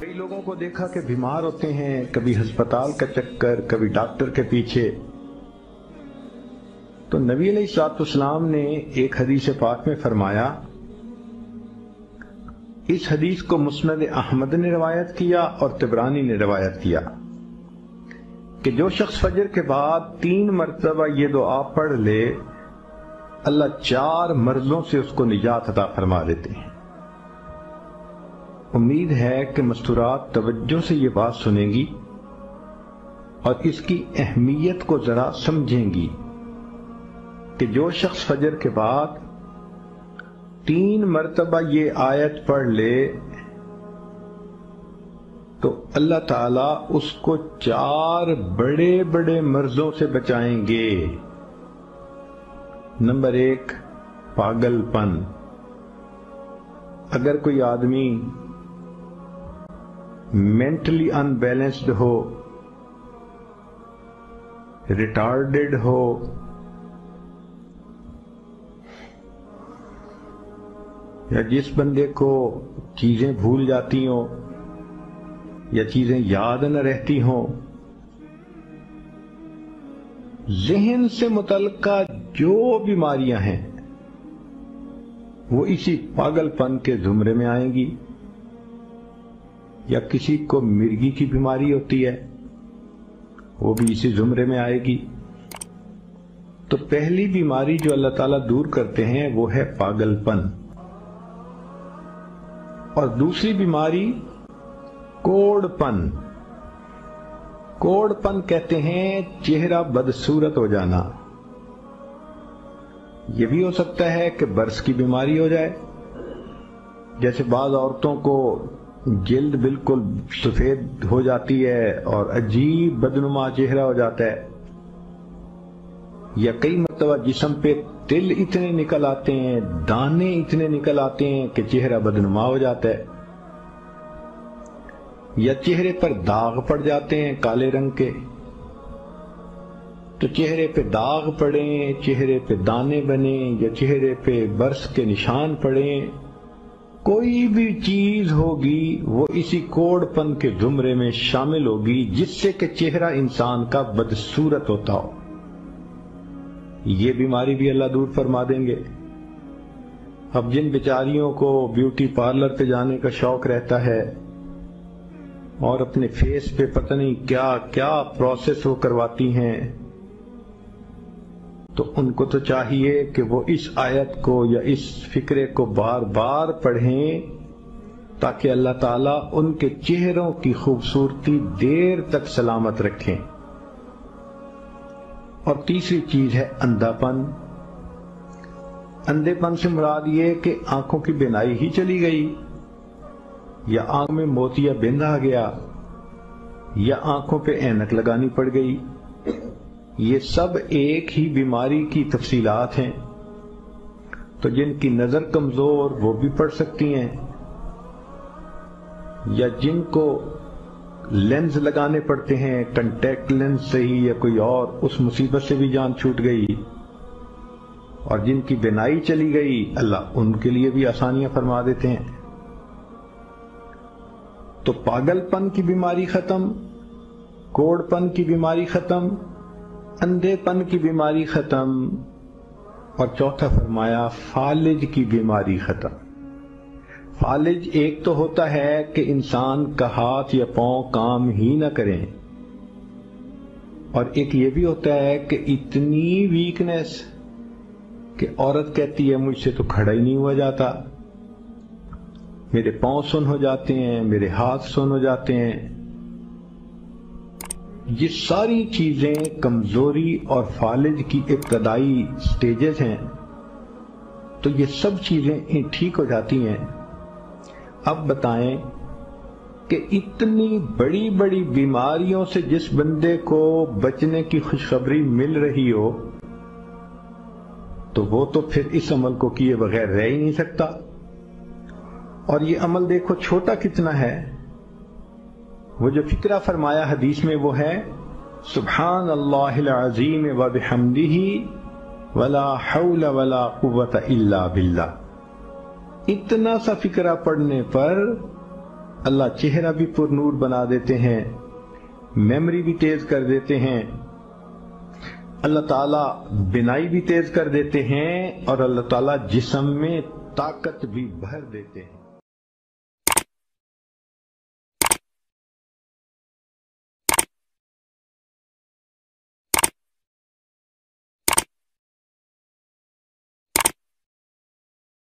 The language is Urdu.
کئی لوگوں کو دیکھا کہ بیمار ہوتے ہیں، کبھی ہسپتال کا چکر، کبھی ڈاکٹر کے پیچھے. تو نبی علیہ الصلوۃ والسلام نے ایک حدیث پاک میں فرمایا، اس حدیث کو مسند احمد نے روایت کیا اور طبرانی نے روایت کیا کہ جو شخص فجر کے بعد 3 مرتبہ یہ دعا پڑھ لے، اللہ 4 مرضوں سے اس کو نجات عطا فرما دیتے ہیں. امید ہے کہ مستورات توجہ سے یہ بات سنیں گی اور اس کی اہمیت کو ذرا سمجھیں گی کہ جو شخص فجر کے بعد 3 مرتبہ یہ آیت پڑھ لے تو اللہ تعالیٰ اس کو 4 بڑے بڑے مرضوں سے بچائیں گے. نمبر 1، پاگل پن. اگر کوئی آدمی مینٹلی ان بیلنسڈ ہو، ریٹارڈڈ ہو، یا جس بندے کو چیزیں بھول جاتی ہوں یا چیزیں یاد نہ رہتی ہوں، ذہن سے متعلقہ جو بیماریاں ہیں وہ اسی پاگل پن کے زمرے میں آئیں گی. یا کسی کو مرگی کی بیماری ہوتی ہے، وہ بھی اسی زمرے میں آئے گی. تو پہلی بیماری جو اللہ تعالیٰ دور کرتے ہیں وہ ہے پاگل پن، اور دوسری بیماری کوڑ پن. کوڑ پن کہتے ہیں چہرہ بدصورت ہو جانا. یہ بھی ہو سکتا ہے کہ برس کی بیماری ہو جائے، جیسے بعض عورتوں کو جلد بالکل سفید ہو جاتی ہے اور عجیب بدنما چہرہ ہو جاتا ہے، یا کئی مرتبہ جسم پہ تل اتنے نکل آتے ہیں، دانے اتنے نکل آتے ہیں کہ چہرہ بدنما ہو جاتا ہے، یا چہرے پر داغ پڑ جاتے ہیں کالے رنگ کے. تو چہرے پہ داغ پڑیں، چہرے پہ دانے بنیں، یا چہرے پہ برس کے نشان پڑیں، کوئی بھی چیز ہوگی وہ اسی کوڑ پن کے زمرے میں شامل ہوگی جس سے کہ چہرہ انسان کا بدصورت ہوتا ہو. یہ بیماری بھی اللہ دور فرما دیں گے. اب جن بیچاریوں کو بیوٹی پارلر پہ جانے کا شوق رہتا ہے اور اپنے فیس پہ پتہ نہیں کیا کیا پروسیس وہ کرواتی ہیں، تو ان کو تو چاہیے کہ وہ اس آیت کو یا اس فکرے کو بار بار پڑھیں تاکہ اللہ تعالیٰ ان کے چہروں کی خوبصورتی دیر تک سلامت رکھیں. اور تیسری چیز ہے اندھا پن. اندھے پن سے مراد یہ کہ آنکھوں کی بینائی ہی چلی گئی، یا آنکھ میں موتیا بند آ گیا، یا آنکھوں پہ اینک لگانی پڑ گئی. یہ سب ایک ہی بیماری کی تفصیلات ہیں. تو جن کی نظر کمزور وہ بھی پڑھ سکتی ہیں، یا جن کو لینز لگانے پڑتے ہیں کنٹیکٹ لینز سے ہی یا کوئی اور، اس مصیبت سے بھی جان چھوٹ گئی. اور جن کی بینائی چلی گئی اللہ ان کے لیے بھی آسانیاں فرما دیتے ہیں. تو پاگل پن کی بیماری ختم، کوڑ پن کی بیماری ختم، اندھے پن کی بیماری ختم، اور چوتھا فرمایا فالج کی بیماری ختم. فالج ایک تو ہوتا ہے کہ انسان کا ہاتھ یا پاؤں کام ہی نہ کریں، اور ایک یہ بھی ہوتا ہے کہ اتنی ویکنس کہ عورت کہتی ہے مجھ سے تو کھڑا ہی نہیں ہوا جاتا، میرے پاؤں سن ہو جاتے ہیں، میرے ہاتھ سن ہو جاتے ہیں. یہ ساری چیزیں کمزوری اور فالج کی ابتدائی سٹیجز ہیں. تو یہ سب چیزیں ٹھیک ہو جاتی ہیں. اب بتائیں کہ اتنی بڑی بڑی بیماریوں سے جس بندے کو بچنے کی خوشخبری مل رہی ہو تو وہ تو پھر اس عمل کو کیے بغیر رہ ہی نہیں سکتا. اور یہ عمل دیکھو چھوٹا کتنا ہے. وہ جو فکرہ فرمایا حدیث میں وہ ہے سبحان اللہ العظیم وبحمدہ ولا حول ولا قوت الا باللہ. اتنا سا فکرہ پڑھنے پر اللہ چہرہ بھی پر نور بنا دیتے ہیں، میموری بھی تیز کر دیتے ہیں، اللہ تعالیٰ بینائی بھی تیز کر دیتے ہیں، اور اللہ تعالیٰ جسم میں طاقت بھی بھر دیتے ہیں۔